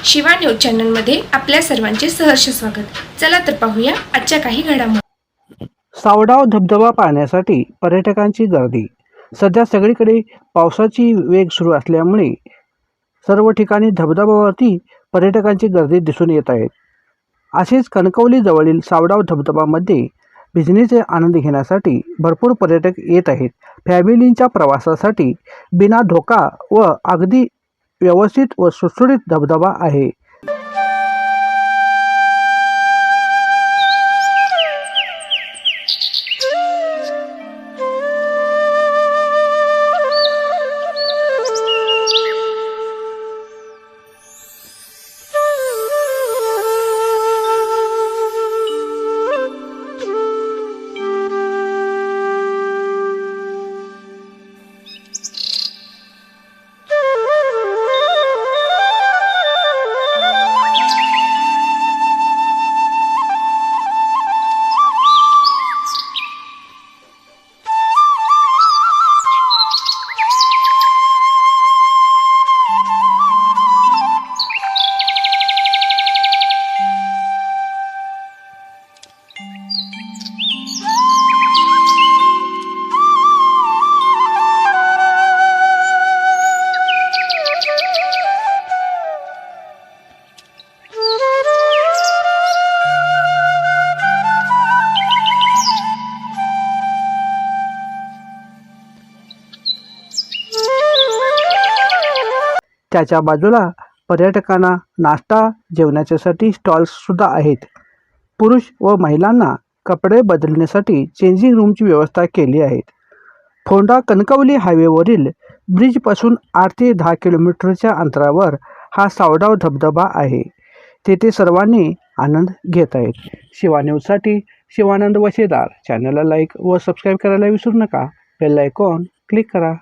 Shiva news चॅनलमध्ये आपल्या सर्वांचे सहर्ष स्वागत। चला तर पाहूया आजच्या काही घडामोडी। सावडाव धबधबा पाहण्यासाठी पर्यटकांची गर्दी। सध्या सगळीकडे पावसाची वेग सुरू असल्यामुळे सर्व ठिकाणी धबधब्यावरती पर्यटकांची गर्दी दिसून येत आहे। असेच कणकवली जवळील सावडाव धबधबामध्ये भिजण्याचे आनंद घेण्यासाठी भरपूर पर्यटक येत आहेत। फॅमिलींच्या प्रवासासाठी बिना धोका व अगदी व्यवस्थित व सुटसुटीत धबधबा आहे। त्याच्या बाजूला पर्यटकांना नाश्ता जेवणाच्यासाठी स्टॉल्स सुद्धा आहेत। पुरुष व महिलांना कपडे बदलण्यासाठी चेंजिंग रूमची व्यवस्था केली आहे। फोंडा कणकवली हायवेवरील ब्रिजपासून 8 ते 10 किलोमीटरच्या अंतरावर हा सावडाव धबधबा आहे। तेथे सर्वांनी आनंद घेत आहेत। शिवा न्यूजसाठी शिवानंद वसेदार। चॅनलला लाईक व सबस्क्राईब करायला विसरू नका। बेल आयकॉन क्लिक करा।